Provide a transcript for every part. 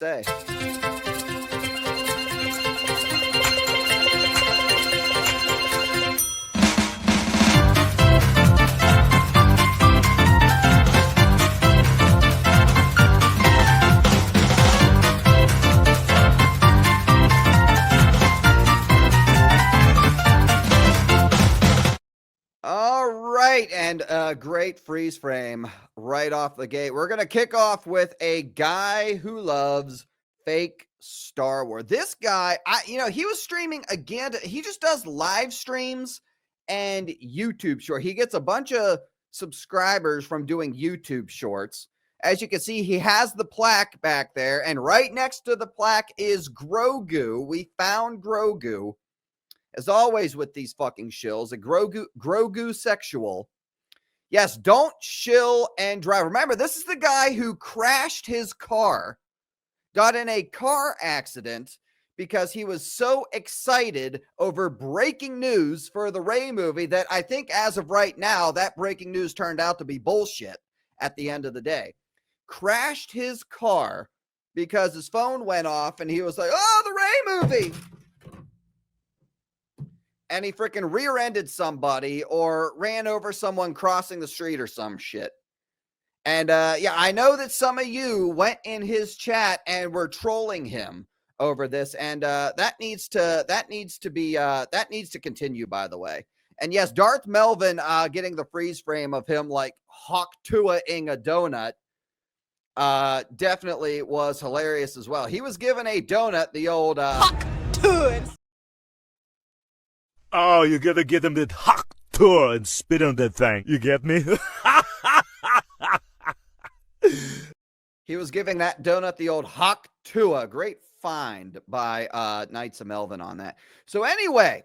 Say. All right, and a great freeze frame right off the gate. We're going to kick off with a guy who loves fake Star Wars. This guy, he was streaming again. He just does live streams and YouTube short. He gets a bunch of subscribers from doing YouTube shorts. As you can see, he has the plaque back there, and right next to the plaque is Grogu. We found Grogu. As always with these fucking shills, a Grogu sexual. Yes, don't shill and drive. Remember, this is the guy who crashed his car, got in a car accident because he was so excited over breaking news for the Rey movie that I think as of right now, that breaking news turned out to be bullshit at the end of the day. Crashed his car because his phone went off and he was like, oh, the Rey movie. And he freaking rear-ended somebody or ran over someone crossing the street or some shit. And I know that some of you went in his chat and were trolling him over this, and that needs to continue, by the way. And yes, Darth Melvin getting the freeze frame of him like Hawk Tua-ing a donut definitely was hilarious as well. He was given a donut, the old Hawk Tua. Oh, you gotta get him that hot tour and spit on that thing. You get me? He was giving that donut the old Hawk Tua. Great find by Knights of Melvin on that. So anyway,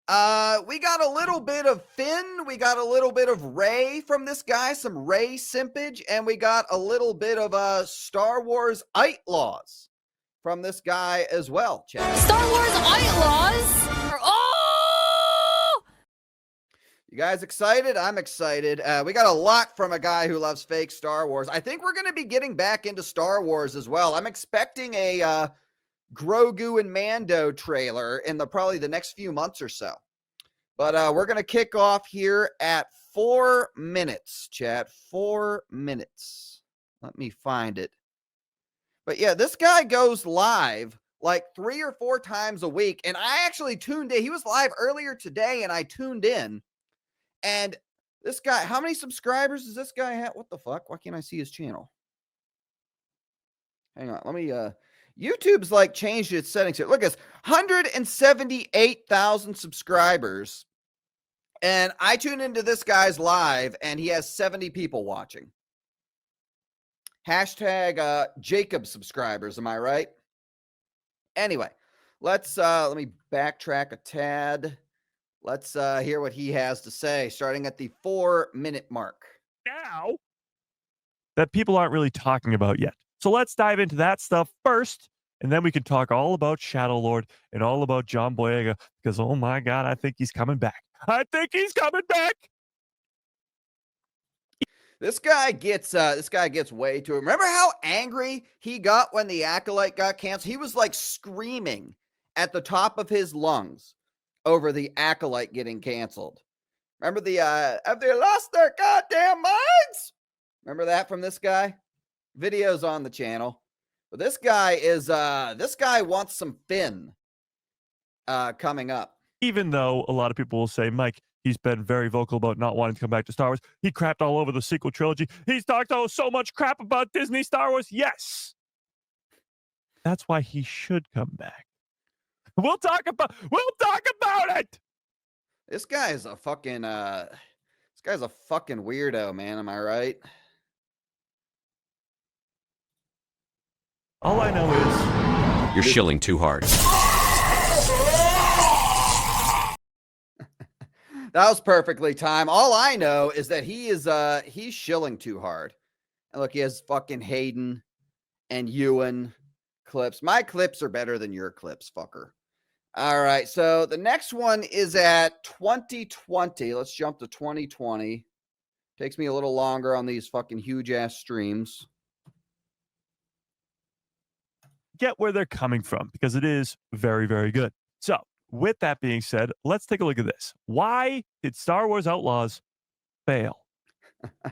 we got a little bit of Finn. We got a little bit of Rey from this guy, some Rey simpage, and we got a little bit of Star Wars Outlaws from this guy as well, Chad. Star Wars Outlaws are You guys excited? I'm excited. We got a lot from a guy who loves fake Star Wars. I think we're going to be getting back into Star Wars as well. I'm expecting a Grogu and Mando trailer in probably the next few months or so. But we're going to kick off here at 4 minutes, chat. 4 minutes. Let me find it. But yeah, this guy goes live like 3 or 4 times a week. And I actually tuned in. He was live earlier today and I tuned in. And this guy, how many subscribers does this guy have? What the fuck? Why can't I see his channel? Hang on. Let me, YouTube's like changed its settings here. Look at this, 178,000 subscribers. And I tune into this guy's live and he has 70 people watching. Hashtag Jacob subscribers. Am I right? Anyway, let me backtrack a tad. Let's hear what he has to say, starting at the 4 minute mark. Now, that people aren't really talking about yet. So let's dive into that stuff first, and then we can talk all about Shadow Lord and all about John Boyega, because, oh my God, I think he's coming back. I think he's coming back. This guy gets way too. Remember how angry he got when the Acolyte got canceled? He was like screaming at the top of his lungs over the Acolyte getting canceled. Remember the have they lost their goddamn minds? Remember that from this guy? Videos on the channel. But this guy wants some Finn coming up. Even though a lot of people will say, Mike, he's been very vocal about not wanting to come back to Star Wars. He crapped all over the sequel trilogy. He's talked so much crap about Disney Star Wars. Yes. That's why he should come back. We'll talk about it. This guy is a fucking weirdo, man. Am I right? All I know is you're shilling too hard. That was perfectly timed. All I know is that he's shilling too hard. And look, he has fucking Hayden and Ewan clips. My clips are better than your clips, fucker. All right, so the next one is at 2020. Let's jump to 2020. Takes me a little longer on these fucking huge ass streams. get where they're coming from because it is very, very good. So, with that being said, let's take a look at this. Why did Star Wars Outlaws fail?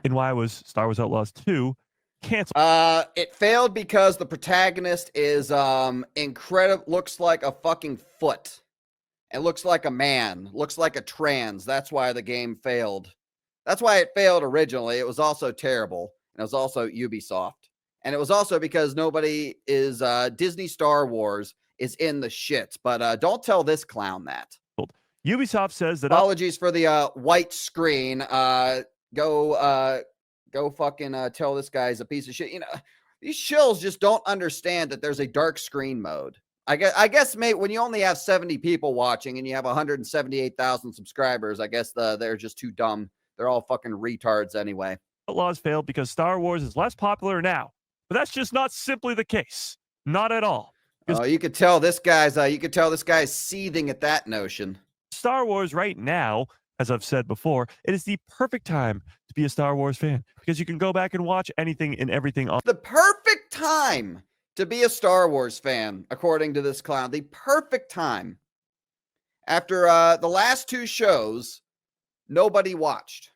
And why was Star Wars Outlaws 2 canceled? It failed because the protagonist is incredible. Looks like a fucking foot. It looks like a man. Looks like a trans. That's why the game failed. That's why it failed originally. It was also terrible. And it was also Ubisoft. And it was also because nobody is Disney Star Wars is in the shits. But don't tell this clown that. Ubisoft says that apologies for the white screen. Go fucking tell this guy's a piece of shit. You know, these shills just don't understand that there's a dark screen mode. I guess, mate, when you only have 70 people watching and you have 178,000 subscribers, I guess they're just too dumb. They're all fucking retards anyway. Outlaws failed because Star Wars is less popular now. But that's just not simply the case. Not at all. Oh, you could tell this guy's seething at that notion. Star Wars right now, as I've said before, it is the perfect time to be a Star Wars fan because you can go back and watch anything and everything on the perfect time to be a Star Wars fan, according to this clown. The perfect time. After the last two shows, nobody watched.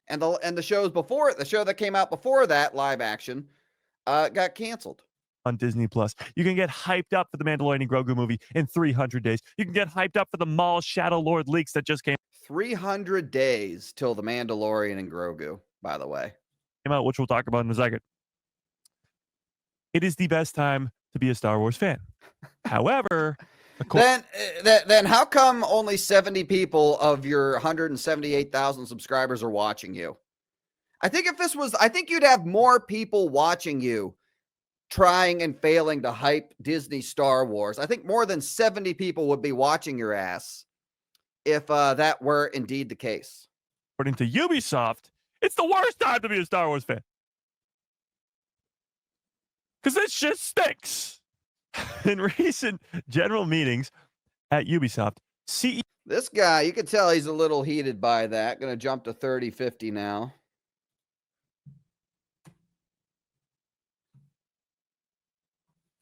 And the shows before it, the show that came out before that, live action, got canceled. On Disney Plus. You can get hyped up for the Mandalorian and Grogu movie in 300 days. You can get hyped up for the Maul Shadow Lord leaks that just came 300 days till the Mandalorian and Grogu, by the way. Came out, which we'll talk about in a second. It is the best time to be a Star Wars fan. However, then how come only 70 people of your 178,000 subscribers are watching you? I think you'd have more people watching you trying and failing to hype Disney Star Wars. I think more than 70 people would be watching your ass if that were indeed the case. According to Ubisoft, it's the worst time to be a Star Wars fan. Because this shit stinks. In recent general meetings at Ubisoft, CEO... This guy, you can tell he's a little heated by that. Going to jump to 30-50 now.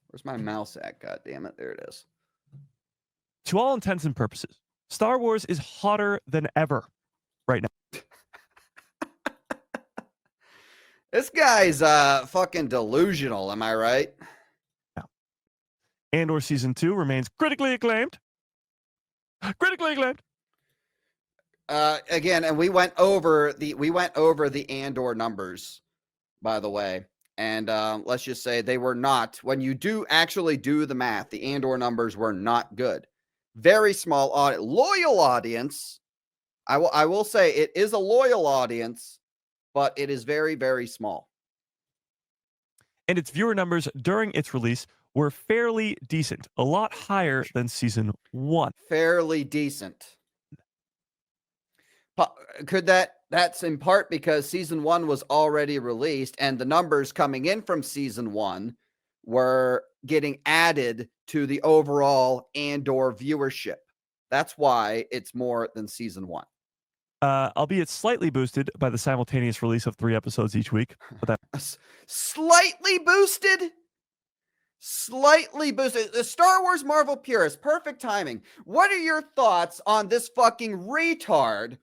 Where's my mouse at? God damn it. There it is. To all intents and purposes, Star Wars is hotter than ever right now. This guy's fucking delusional. Am I right? Yeah. Andor season 2 remains critically acclaimed. Critically acclaimed. Again, and we went over the Andor numbers, by the way. And let's just say they were not, when you do actually do the math, the Andor numbers were not good. Very small loyal audience. I will say it is a loyal audience, but it is very, very small. And its viewer numbers during its release were fairly decent, a lot higher than season 1. Fairly decent. That's in part because season 1 was already released and the numbers coming in from season 1 were getting added to the overall Andor viewership. That's why it's more than season 1. Albeit slightly boosted by the simultaneous release of 3 episodes each week. But that slightly boosted? Slightly boosted. The Star Wars Marvel purist, perfect timing. What are your thoughts on this fucking retard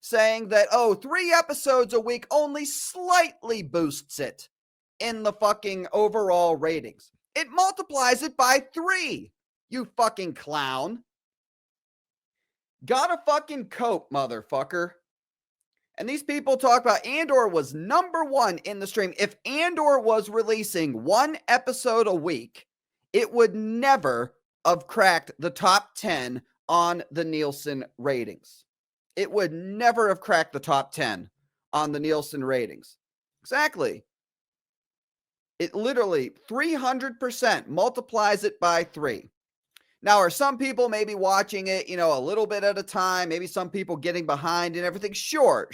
saying that, 3 episodes a week only slightly boosts it in the fucking overall ratings? It multiplies it by 3, you fucking clown. Gotta fucking cope, motherfucker. And these people talk about Andor was #1 in the stream. If Andor was releasing 1 episode a week, it would never have cracked the top 10 on the Nielsen ratings. It would never have cracked the top 10 on the Nielsen ratings. Exactly. It literally 300% multiplies it by 3. Now, are some people maybe watching it, a little bit at a time? Maybe some people getting behind and everything. Sure.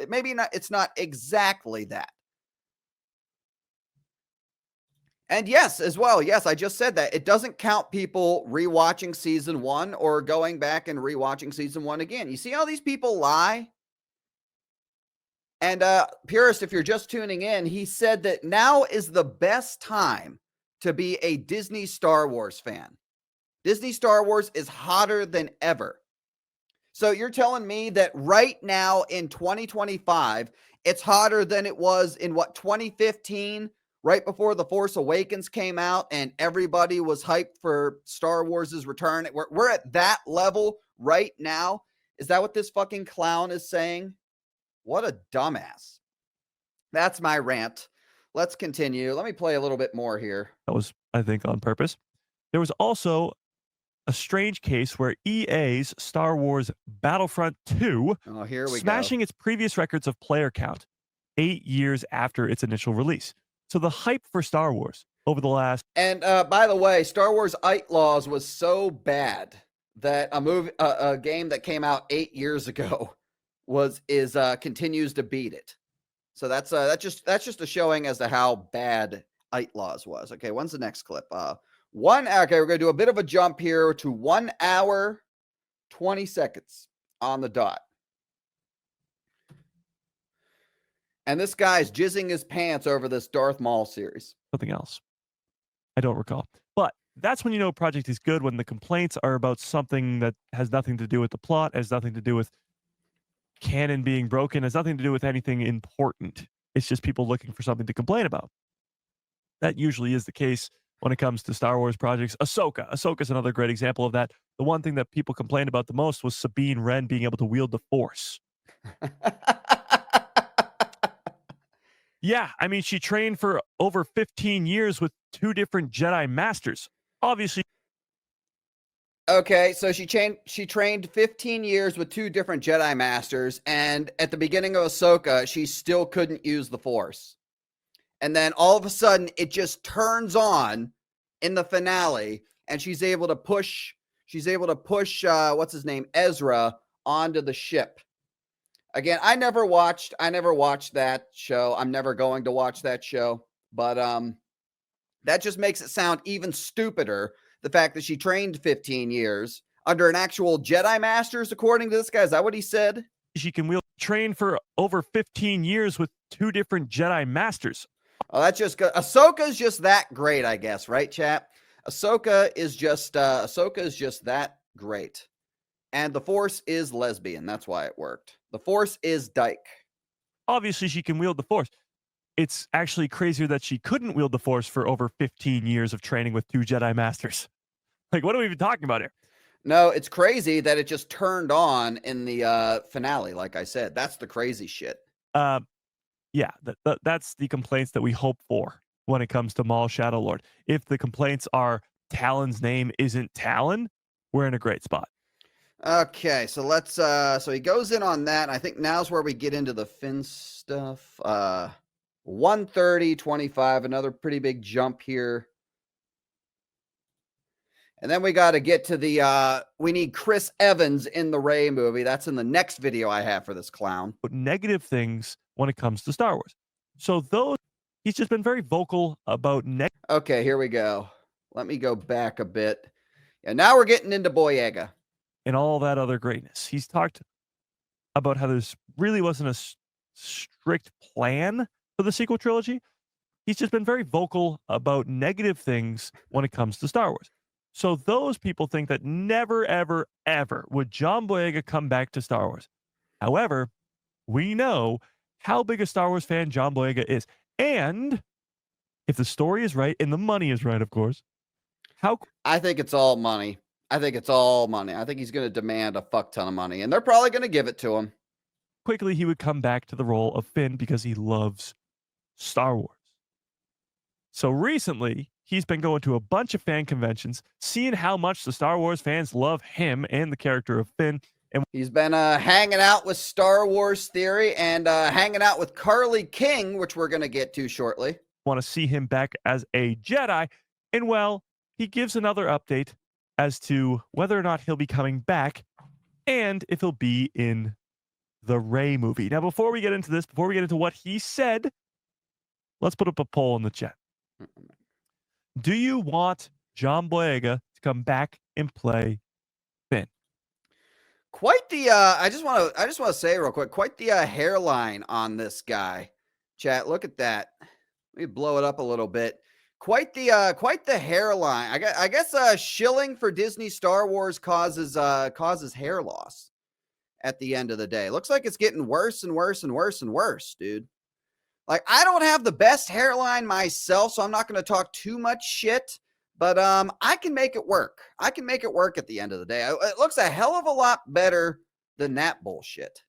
Maybe not. It's not exactly that. And yes, as well. Yes, I just said that. It doesn't count people rewatching season 1 or going back and rewatching season 1 again. You see how these people lie? And Purist, if you're just tuning in, he said that now is the best time to be a Disney Star Wars fan. Disney Star Wars is hotter than ever. So you're telling me that right now in 2025, it's hotter than it was in 2015, right before The Force Awakens came out and everybody was hyped for Star Wars' return. We're at that level right now. Is that what this fucking clown is saying? What a dumbass. That's my rant. Let's continue. Let me play a little bit more here. That was, I think, on purpose. There was also a strange case where EA's Star Wars Battlefront 2 smashing its previous records of player count 8 years after its initial release. So the hype for Star Wars over the last... And by the way, Star Wars Outlaws was so bad that a game that came out 8 years ago continues to beat it. So that's just a showing as to how bad Outlaws was. Okay, when's the next clip? Okay, we're gonna do a bit of a jump here to 1 hour, 20 seconds on the dot. And this guy's jizzing his pants over this Darth Maul series. Something else. I don't recall. But that's when you know a project is good, when the complaints are about something that has nothing to do with the plot, has nothing to do with canon being broken, has nothing to do with anything important. It's just people looking for something to complain about. That usually is the case when it comes to Star Wars projects. Ahsoka is another great example of that. The one thing that people complained about the most was Sabine Wren being able to wield the Force. Yeah, I mean, she trained for over 15 years with 2 different Jedi Masters. Obviously. Okay, so she trained 15 years with 2 different Jedi Masters, and at the beginning of Ahsoka, she still couldn't use the Force. And then all of a sudden, it just turns on in the finale, and she's able to push what's his name, Ezra, onto the ship. Again, I never watched that show. I'm never going to watch that show, but that just makes it sound even stupider. The fact that she trained 15 years under an actual Jedi Masters, according to this guy. Is that what he said? She can train for over 15 years with 2 different Jedi Masters. Oh, that's just good. Ahsoka's just that great, I guess, right, chat? Ahsoka is just that great. And the Force is lesbian. That's why it worked. The Force is dyke. Obviously, she can wield the Force. It's actually crazier that she couldn't wield the Force for over 15 years of training with 2 Jedi Masters. Like, what are we even talking about here? No, it's crazy that it just turned on in the finale, like I said. That's the crazy shit. Yeah, that's the complaints that we hope for when it comes to Maul Shadow Lord. If the complaints are Talon's name isn't Talon, we're in a great spot. Okay, so let's so he goes in on that. I think now's where we get into the Finn stuff. 1:30:25, another pretty big jump here. And then we got to get to the we need Chris Evans in the Rey movie. That's in the next video I have for this clown. But negative things when it comes to Star Wars. So he's just been very vocal about Okay, here we go. Let me go back a bit. And now we're getting into Boyega. And all that other greatness. He's talked about how there's really wasn't a strict plan for the sequel trilogy. He's just been very vocal about negative things when it comes to Star Wars. So those people think that never, ever, ever would John Boyega come back to Star Wars. However, we know how big a Star Wars fan John Boyega is. And if the story is right and the money is right, of course, I think it's all money. I think it's all money. I think he's going to demand a fuck ton of money, and they're probably going to give it to him. Quickly, he would come back to the role of Finn because he loves Star Wars. So recently, he's been going to a bunch of fan conventions, seeing how much the Star Wars fans love him and the character of Finn. And he's been hanging out with Star Wars Theory and hanging out with Carly King, which we're going to get to shortly. Want to see him back as a Jedi. And well, he gives another update as to whether or not he'll be coming back and if he'll be in the Rey movie. Now, before we get into this, before we get into what he said, let's put up a poll in the chat. Do you want John Boyega to come back and play Finn? Quite the I just want to say real quick, quite the hairline on this guy. Chat, look at that. Let me blow it up a little bit. Quite the hairline. I guess shilling for Disney Star Wars causes hair loss at the end of the day. Looks like it's getting worse and worse and worse and worse, dude. Like, I don't have the best hairline myself, so I'm not going to talk too much shit, but I can make it work. I can make it work at the end of the day. It looks a hell of a lot better than that bullshit.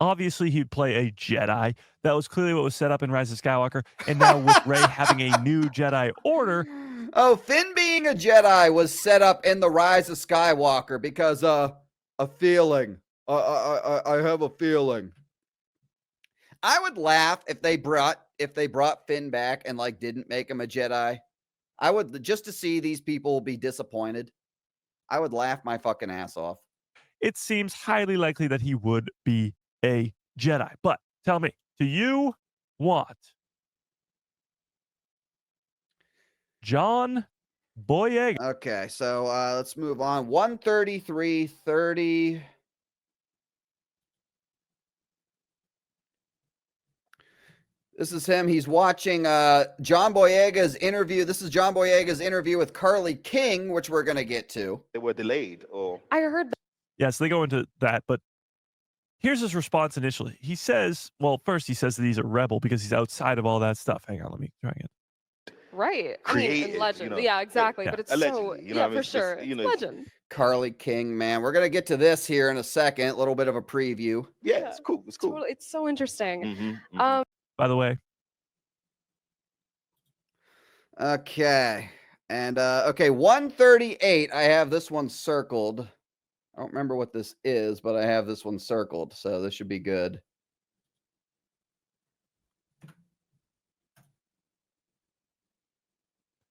Obviously, he'd play a Jedi. That was clearly what was set up in Rise of Skywalker. And now with Rey having a new Jedi Order. Oh, Finn being a Jedi was set up in the Rise of Skywalker because a feeling. I have a feeling. I would laugh if they brought Finn back and like didn't make him a Jedi. I would, just to see these people be disappointed. I would laugh my fucking ass off. It seems highly likely that he would be a Jedi. But tell me, do you want John Boyega? Okay, so let's move on. 133.30. This is him. He's watching John Boyega's interview. This is John Boyega's interview with Carly King, which we're going to get to. They were delayed, or I heard that. Yes, they go into that, but here's his response initially. He says, well, first he says that he's a rebel because he's outside of all that stuff. Hang on, let me try again. Right. Created, and legend. you know. Yeah, exactly. Yeah. But it's Allegedly, so, you know, I mean, for it's just, sure. you It's know, legend. Carly King, man. We're going to get to this here in a second. A little bit of a preview. yeah, it's cool. It's cool. Totally, it's so interesting. Mhm. By the way, Okay. And okay, 138. I have this one circled. I don't remember what this is, but I have this one circled, so this should be good.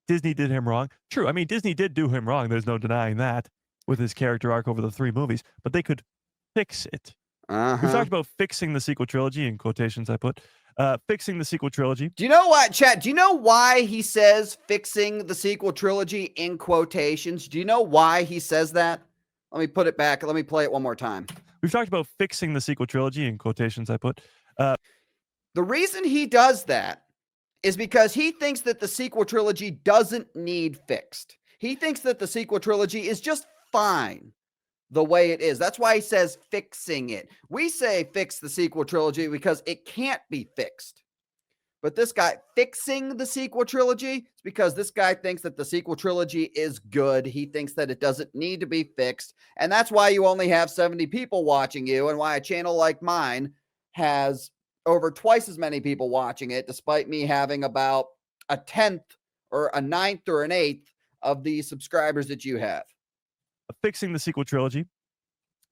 Disney did him wrong. True. I mean, Disney did do him wrong. There's no denying that with his character arc over the 3 movies, but they could fix it. We've Uh-huh. talked about fixing the sequel trilogy in quotations I put. Fixing the sequel trilogy. Do you know what, chat? Do you know why he says fixing the sequel trilogy in quotations? Do you know why he says that? Let me put it back. Let me play it one more time. We've talked about fixing the sequel trilogy in quotations I put. The reason he does that is because he thinks that the sequel trilogy doesn't need fixed. He thinks that the sequel trilogy is just fine the way it is. That's why he says fixing it. We say fix the sequel trilogy because it can't be fixed. But this guy fixing the sequel trilogy is because this guy thinks that the sequel trilogy is good. He thinks that it doesn't need to be fixed. And that's why you only have 70 people watching you, and why a channel like mine has over twice as many people watching it, despite me having about a 10th or a 9th or an 8th of the subscribers that you have. Fixing the sequel trilogy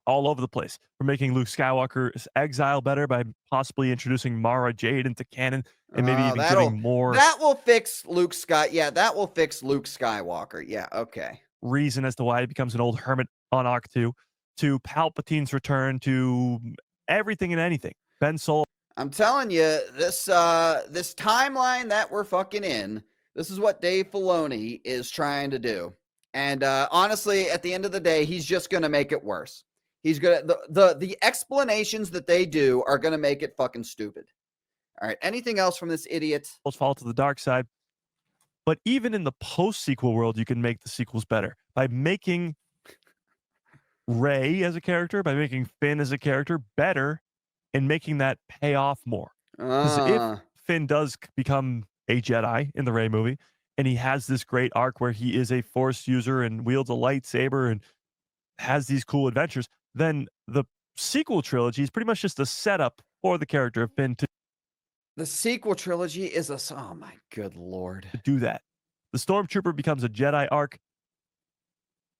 all over the place. We're making Luke Skywalker's exile better by possibly introducing Mara Jade into canon and maybe even giving more That will fix Luke that will fix Luke Skywalker. Yeah, okay. reason as to why he becomes an old hermit on Arc 2, to Palpatine's return, to everything and anything. Ben Solo. I'm telling you, this timeline that we're fucking in, this is what Dave Filoni is trying to do. And honestly, at the end of the day, he's just going to make it worse. He's going to the explanations that they do are going to make it fucking stupid. All right, anything else from this idiot? Fall to the dark side. But even in the post-sequel world, you can make the sequels better by making Rey as a character, by making Finn as a character better, and making that pay off more. Because if Finn does become a Jedi in the Rey movie, and he has this great arc where he is a Force user and wields a lightsaber and has these cool adventures, then the sequel trilogy is pretty much just a setup for the character of Finn to The sequel trilogy is oh my good lord. do that. The Stormtrooper becomes a Jedi arc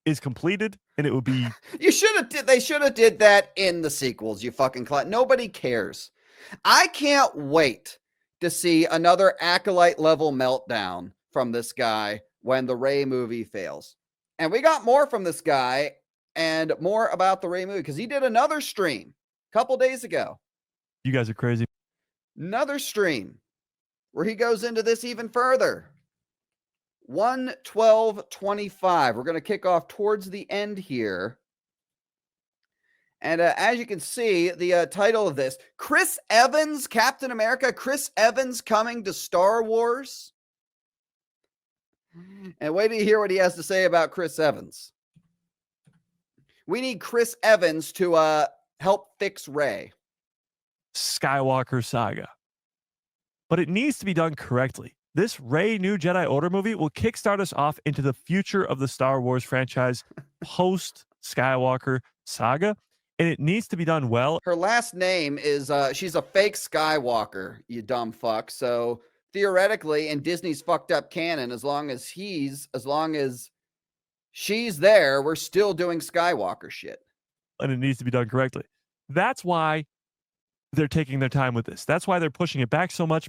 is completed, and it would be They should have did that in the sequels, you fucking nobody cares. I can't wait to see another Acolyte level meltdown from this guy when the Rey movie fails. And we got more from this guy and more about the Rey movie because he did another stream a couple days ago. you guys are crazy. Another stream where he goes into this even further. 1:12:25. We're going to kick off towards the end here. And as you can see, the title of this, Chris Evans, Captain America, Chris Evans coming to Star Wars. And wait till you hear what he has to say about Chris Evans. We need Chris Evans to help fix Rey. Skywalker saga. But it needs to be done correctly. This Rey New Jedi Order movie will kickstart us off into the future of the Star Wars franchise post Skywalker saga, and it needs to be done well. Her last name is she's a fake Skywalker, you dumb fuck. So theoretically, in Disney's fucked up canon, as long as she's there, we're still doing Skywalker shit. And it needs to be done correctly. That's why they're taking their time with this. That's why they're pushing it back so much.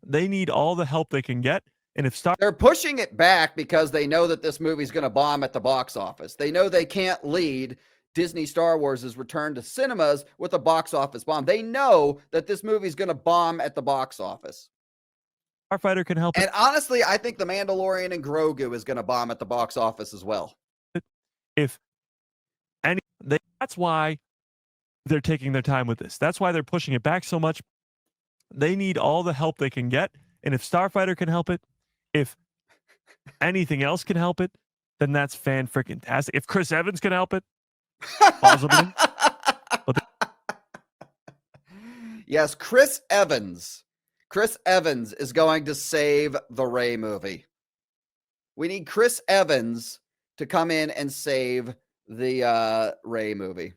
They need all the help they can get. And if they're pushing it back because they know that this movie's going to bomb at the box office. They know they can't lead Disney Star Wars' return to cinemas with a box office bomb. They know that this movie's going to bomb at the box office. Starfighter can help. And honestly, I think The Mandalorian and Grogu is going to bomb at the box office as well. That's why they're taking their time with this. That's why they're pushing it back so much. They need all the help they can get. And if Starfighter can help it, if anything else can help it, then that's fan-freaking-tastic. If Chris Evans can help it, possibly. Yes, Chris Evans. Chris Evans is going to save the Rey movie. We need Chris Evans to come in and save the Rey movie.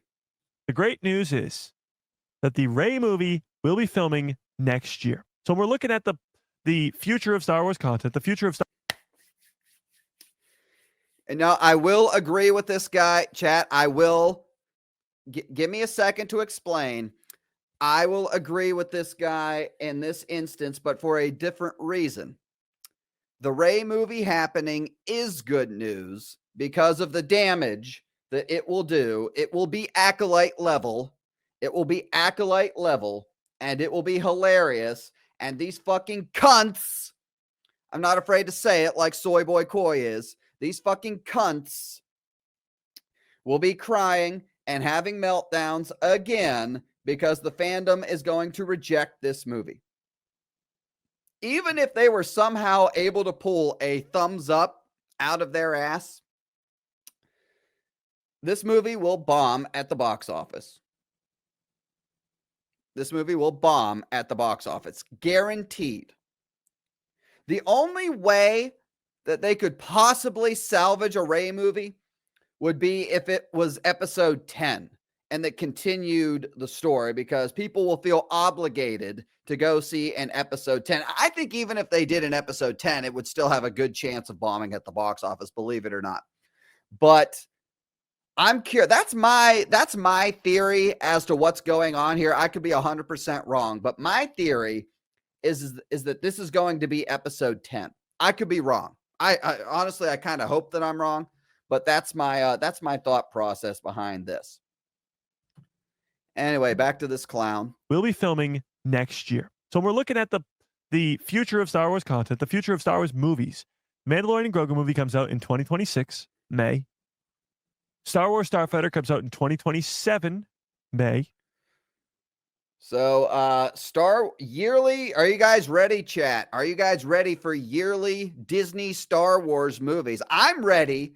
The great news is that the Rey movie will be filming next year. So we're looking at the future of Star Wars content, the future of Star. And now I will agree with this guy, chat. I will give me a second to explain. I will agree with this guy in this instance, but for a different reason. The Rey movie happening is good news because of the damage that it will do. It will be Acolyte level. It will be Acolyte level, and it will be hilarious. And these fucking cunts, I'm not afraid to say it like Soy Boy Coy is, these fucking cunts will be crying and having meltdowns again because the fandom is going to reject this movie. Even if they were somehow able to pull a thumbs up out of their ass, this movie will bomb at the box office. This movie will bomb at the box office. Guaranteed. The only way that they could possibly salvage a Rey movie would be if it was episode 10 and that continued the story, because people will feel obligated to go see an episode 10. I think even if they did an episode 10, it would still have a good chance of bombing at the box office, believe it or not. But I'm curious. That's my theory as to what's going on here. I could be 100% wrong, but my theory is that this is going to be episode 10. I could be wrong. I honestly, I kind of hope that I'm wrong, but that's my thought process behind this. Anyway, back to this clown. We'll be filming next year. So we're looking at the future of Star Wars content, the future of Star Wars movies. Mandalorian and Grogu movie comes out in 2026, May. Star Wars Starfighter comes out in 2027, May. So, yearly, are you guys ready, chat? Are you guys ready for yearly Disney Star Wars movies? I'm ready.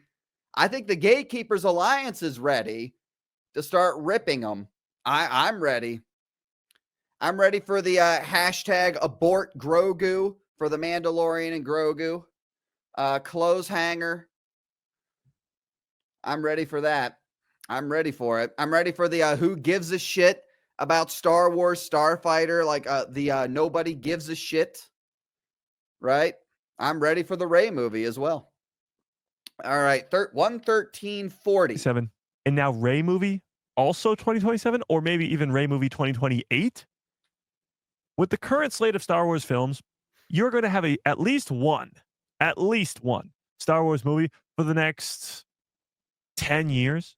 I think the Gatekeepers Alliance is ready to start ripping them. I'm ready. I'm ready for the hashtag abort Grogu for the Mandalorian and Grogu. Clothes hanger. I'm ready for that. I'm ready for it. I'm ready for the who gives a shit about Star Wars Starfighter, like the nobody gives a shit, right? I'm ready for the Rey movie as well. All right, 11340. 7. And now Rey movie also 2027, or maybe even Rey movie 2028. With the current slate of Star Wars films, you're going to have at least one Star Wars movie for the next 10 years.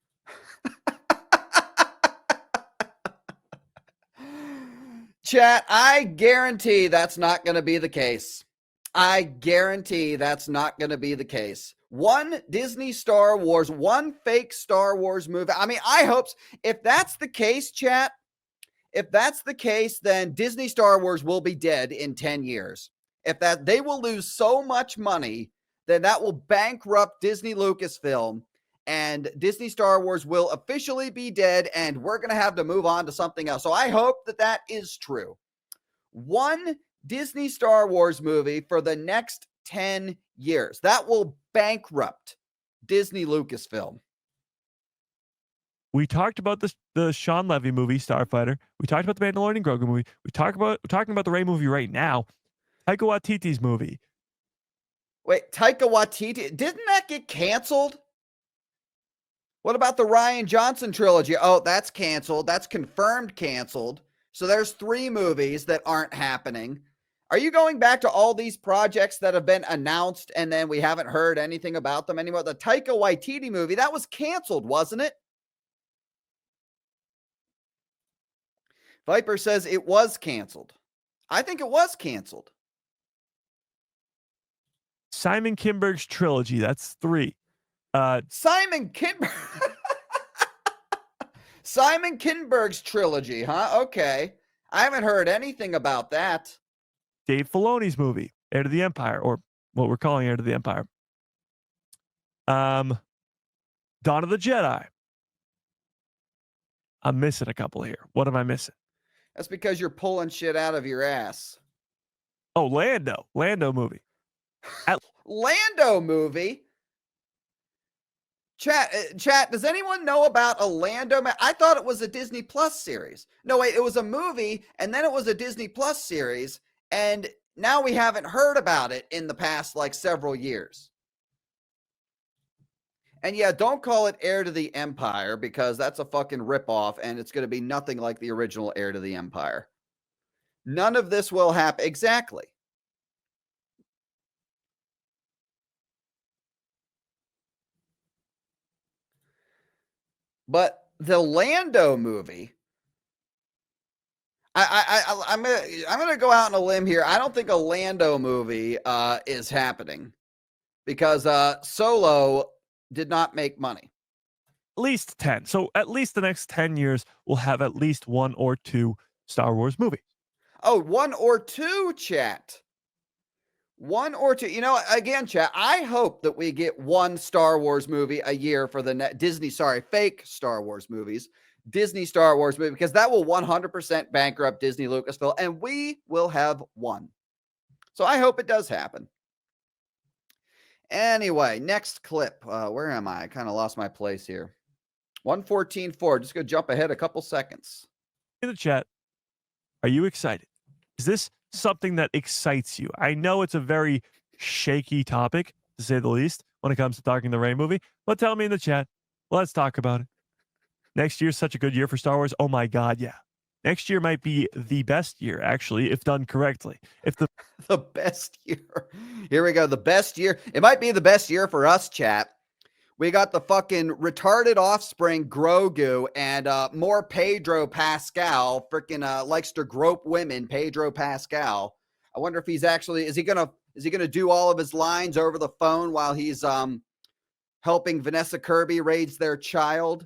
Chat, I guarantee that's not going to be the case. I guarantee that's not going to be the case. One Disney Star Wars, one fake Star Wars movie. I mean, I hope if that's the case, chat, if that's the case, then Disney Star Wars will be dead in 10 years. If that, they will lose so much money then that will bankrupt Disney Lucasfilm, and Disney Star Wars will officially be dead, and we're going to have to move on to something else. So I hope that that is true. One Disney Star Wars movie for the next 10 years. That will bankrupt Disney Lucasfilm. We talked about the Sean Levy movie, Starfighter. We talked about the Mandalorian Grogu movie. We're talking about the Rey movie right now. Taika Waititi's movie. Wait, Taika Waititi, didn't that get canceled? What about the Rian Johnson trilogy? Oh, that's canceled. That's confirmed canceled. So there's 3 movies that aren't happening. Are you going back to all these projects that have been announced and then we haven't heard anything about them anymore? The Taika Waititi movie, that was canceled, wasn't it? Viper says it was canceled. I think it was canceled. Simon Kinberg's trilogy. That's 3. Simon Kinberg. Simon Kinberg's trilogy, huh? Okay. I haven't heard anything about that. Dave Filoni's movie, Heir to the Empire, or what we're calling Heir to the Empire. Dawn of the Jedi. I'm missing a couple here. What am I missing? That's because you're pulling shit out of your ass. Oh, Lando movie. Lando movie? Chat, does anyone know about a Lando? I thought it was a Disney Plus series. No, wait, it was a movie, and then it was a Disney Plus series, and now we haven't heard about it in the past, like, several years. And yeah, don't call it Heir to the Empire, because that's a fucking ripoff, and it's going to be nothing like the original Heir to the Empire. None of this will happen. Exactly. But the Lando movie, I'm gonna go out on a limb here. I don't think a Lando movie is happening because Solo did not make money. At least 10. So at least the next 10 years, we'll have at least 1 or 2 Star Wars movies. Oh, 1 or 2, chat. 1 or 2. You know, again, chat, I hope that we get 1 Star Wars movie a year for the fake Star Wars movies. Disney Star Wars movie, because that will 100% bankrupt Disney Lucasfilm, and we will have 1. So I hope it does happen. Anyway, next clip. Where am I? I kind of lost my place here. 114.4. Just go jump ahead a couple seconds. In the chat, are you excited? Is this something that excites you? I know it's a very shaky topic, to say the least, when it comes to talking the Rey movie, but tell me in the chat. Let's talk about it. Next year's such a good year for Star Wars. Oh my God, yeah. Next year might be the best year, actually, if done correctly. If the best year. Here we go. The best year. It might be the best year for us, chat. We got the fucking retarded offspring Grogu and more Pedro Pascal, freaking likes to grope women, Pedro Pascal. I wonder if he's actually is he gonna do all of his lines over the phone while he's helping Vanessa Kirby raise their child?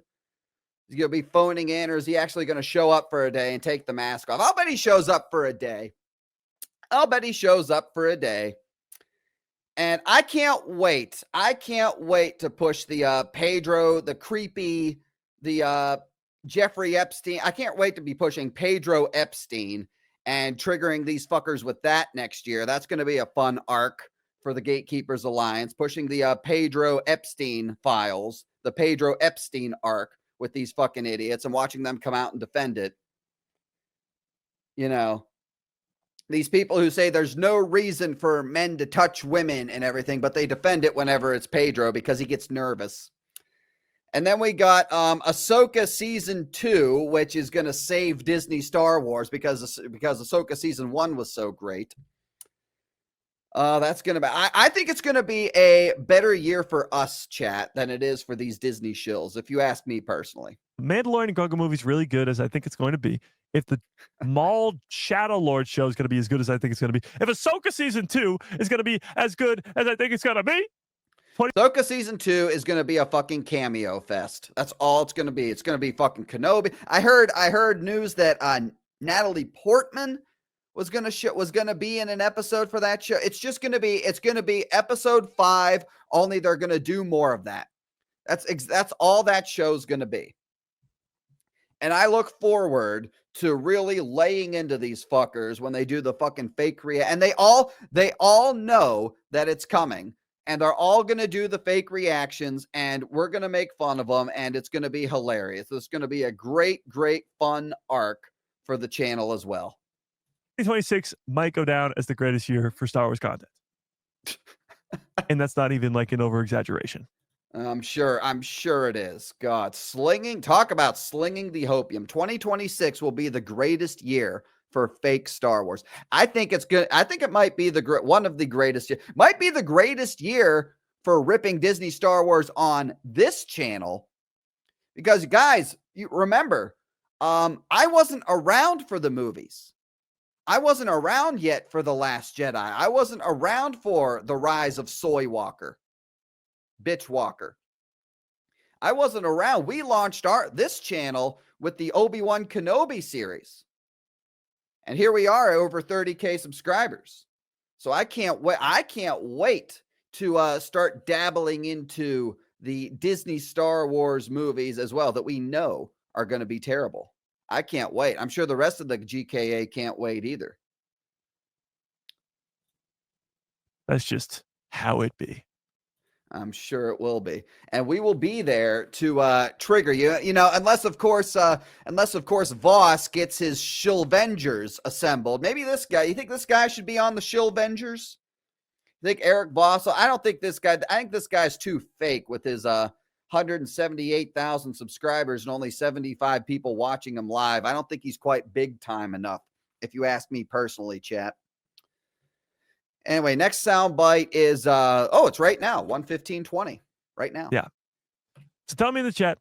Is he gonna be phoning in, or is he actually gonna show up for a day and take the mask off? I'll bet he shows up for a day. And I can't wait. To push the Pedro, the creepy, the Jeffrey Epstein. I can't wait to be pushing Pedro Epstein and triggering these fuckers with that next year. That's going to be a fun arc for the Gatekeepers Alliance, pushing the Pedro Epstein files, the Pedro Epstein arc with these fucking idiots and watching them come out and defend it. You know. These people who say there's no reason for men to touch women and everything, but they defend it whenever it's Pedro because he gets nervous. And then we got Ahsoka Season 2, which is going to save Disney Star Wars because Ahsoka Season 1 was so great. That's going to be... I think it's going to be a better year for us, chat, than it is for these Disney shills, if you ask me personally. Mandalorian Grogu movie is really good, as I think it's going to be. If the Maul Shadow Lord show is going to be as good as I think it's going to be. If Ahsoka Season 2 is going to be as good as I think it's going to be. Ahsoka Season 2 is going to be a fucking cameo fest. That's all it's going to be. It's going to be fucking Kenobi. I heard news that Natalie Portman was gonna be in an episode for that show. It's gonna be episode 5. Only they're gonna do more of that. That's all that show's gonna be. And I look forward to really laying into these fuckers when they do the fucking fake and they all know that it's coming, and they're all going to do the fake reactions, and we're going to make fun of them, and it's going to be hilarious. It's going to be a great fun arc for the channel as well. 2026 might go down as the greatest year for Star Wars content. And that's not even like an over exaggeration. I'm sure it is. God, talk about slinging the hopium. 2026 will be the greatest year for fake Star Wars. I think it's good. I think it might be one of the greatest. Might be the greatest year for ripping Disney Star Wars on this channel. Because guys, you remember, I wasn't around for the movies. I wasn't around yet for The Last Jedi. I wasn't around for The Rise of Soy Walker. Bitch Walker. I wasn't around. We launched this channel with the Obi-Wan Kenobi series. And here we are, over 30K subscribers. So I can't wait to start dabbling into the Disney Star Wars movies as well that we know are going to be terrible. I can't wait. I'm sure the rest of the GKA can't wait either. That's just how it be. I'm sure it will be. And we will be there to trigger you. You know, unless of course Voss gets his Shillvengers assembled. Maybe you think this guy should be on the Shillvengers? You think Eric Voss? I don't think this guy, I think this guy's too fake with his 178,000 subscribers and only 75 people watching him live. I don't think he's quite big time enough, if you ask me personally, chat. Anyway, next soundbite is it's right now, 1:15:20, right now. Yeah. So tell me in the chat.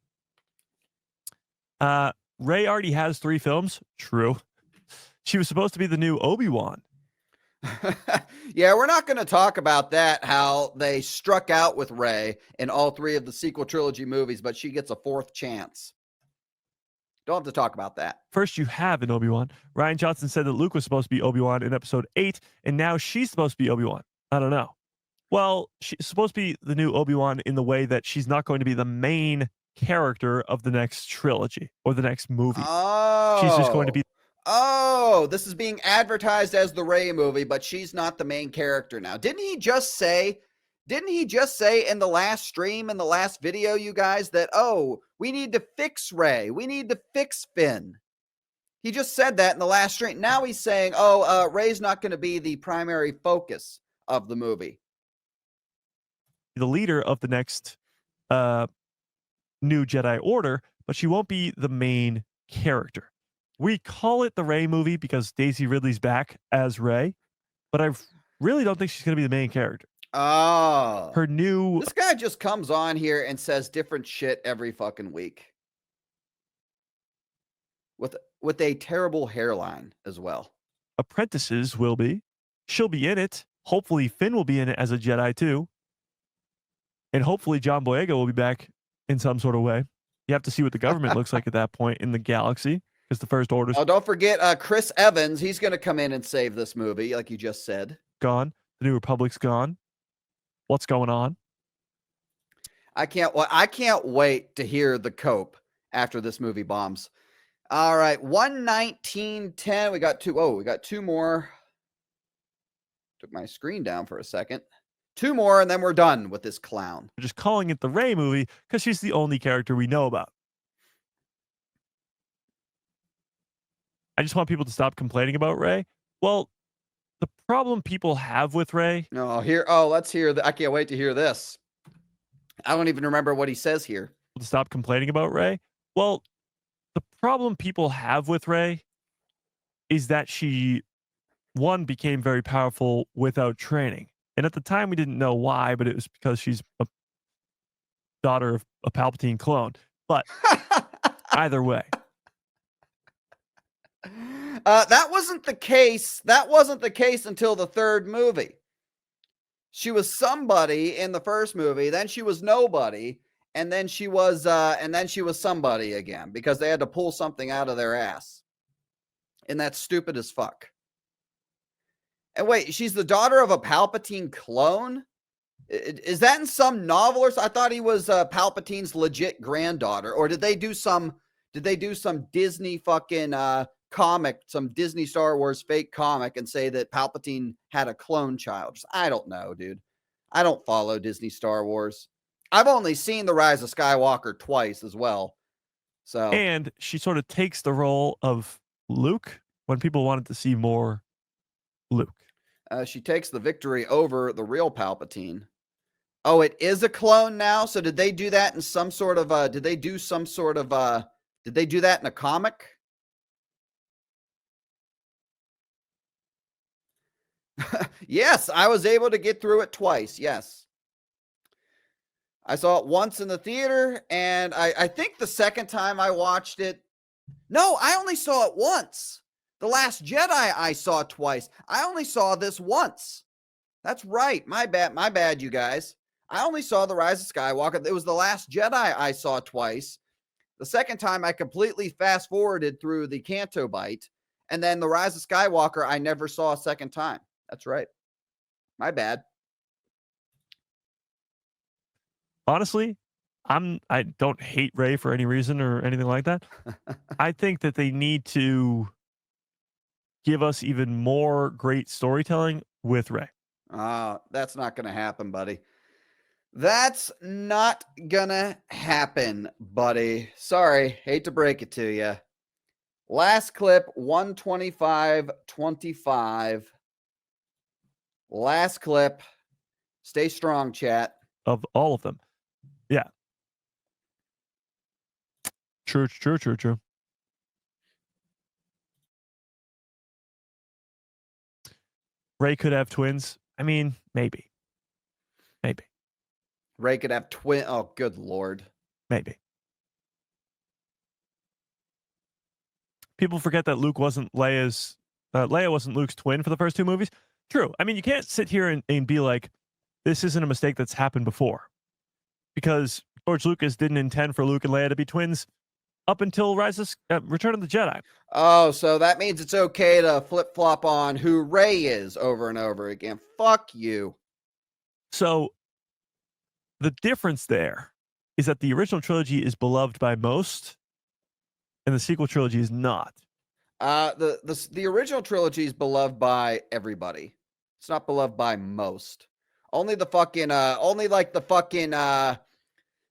Rey already has 3 films. True. She was supposed to be the new Obi-Wan. Yeah, we're not going to talk about that, how they struck out with Rey in all 3 of the sequel trilogy movies, but she gets a 4th chance. Don't have to talk about that. First, you have an Obi-Wan. Ryan Johnson said that Luke was supposed to be Obi-Wan in episode 8, and now she's supposed to be Obi-Wan. I don't know. Well, she's supposed to be the new Obi-Wan in the way that she's not going to be the main character of the next trilogy or the next movie. Oh. She's just going to be. Oh, this is being advertised as the Rey movie, but she's not the main character now. Didn't he just say in the last stream, in the last video, you guys, that, we need to fix Rey. We need to fix Finn. He just said that in the last stream. Now he's saying, Rey's not going to be the primary focus of the movie. The leader of the next new Jedi Order, but she won't be the main character. We call it the Rey movie because Daisy Ridley's back as Rey, but I really don't think she's going to be the main character. Oh. This guy just comes on here and says different shit every fucking week. With a terrible hairline as well. Apprentices will be. She'll be in it. Hopefully Finn will be in it as a Jedi too. And hopefully John Boyega will be back in some sort of way. You have to see what the government looks like at that point in the galaxy. Because the First Order's don't forget Chris Evans. He's going to come in and save this movie, like you just said. Gone. The New Republic's gone. What's going on? I can't wait to hear the cope after this movie bombs. All right, 1:19:10. We got 2 more. Took my screen down for a second. 2 more, and then we're done with this clown. We're just calling it the Rey movie because she's the only character we know about. I just want people to stop complaining about Rey. Well, the problem people have with Rey. Let's hear I can't wait to hear this. I don't even remember what he says here. To stop complaining about Rey. Well, the problem people have with Rey is that she, one, became very powerful without training. And at the time, we didn't know why, but it was because she's a daughter of a Palpatine clone. But either way. That wasn't the case. That wasn't the case until the 3rd movie. She was somebody in the first movie, then she was nobody, and then she was somebody again because they had to pull something out of their ass. And that's stupid as fuck. And wait, she's the daughter of a Palpatine clone? Is that in some novel or so? I thought he was Palpatine's legit granddaughter. Or did they do some Disney fucking comic, some Disney Star Wars fake comic and say that Palpatine had a clone child? I don't know, dude. I don't follow Disney Star Wars. I've only seen The Rise of Skywalker twice as well. So And she sort of takes the role of Luke when people wanted to see more Luke. she takes the victory over the real Palpatine. Oh, it is a clone now? So did they do that in some sort of did they do that in a comic? Yes, I was able to get through it twice. Yes. I saw it once in the theater, and I think the second time I watched it. No, I only saw it once. The Last Jedi I saw twice. I only saw this once. That's right. My bad, you guys. I only saw The Rise of Skywalker. It was The Last Jedi I saw twice. The second time I completely fast forwarded through the Canto Bite. And then The Rise of Skywalker I never saw a second time. That's right. My bad. Honestly, I don't hate Rey for any reason or anything like that. I think that they need to give us even more great storytelling with Rey. That's not going to happen, buddy. That's not going to happen, buddy. Sorry. Hate to break it to you. Last clip, 125-25. Last clip. Stay strong, chat. Of all of them. Yeah. True. Rey could have twins. I mean, maybe. Rey could have twin. Oh, good Lord. Maybe. People forget that Luke wasn't Leia wasn't Luke's twin for the first two movies. True. I mean, you can't sit here and be like, this isn't a mistake that's happened before. Because George Lucas didn't intend for Luke and Leia to be twins up until Return of the Jedi. Oh, so that means it's okay to flip-flop on who Rey is over and over again. Fuck you. So the difference there is that the original trilogy is beloved by most, and the sequel trilogy is not. The original trilogy is beloved by everybody. It's not beloved by most. Only the fucking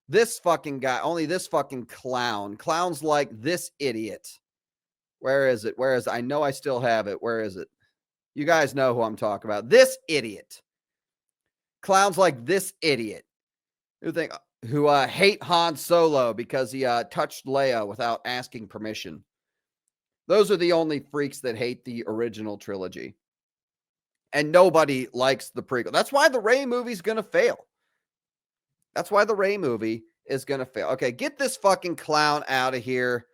this fucking guy, only this fucking clown. Clowns like this idiot. Where is it? I know I still have it. Where is it? You guys know who I'm talking about. This idiot. Clowns like this idiot who hate Han Solo because he touched Leia without asking permission. Those are the only freaks that hate the original trilogy. And nobody likes the prequel. That's why the Rey movie's going to fail. Okay, get this fucking clown out of here.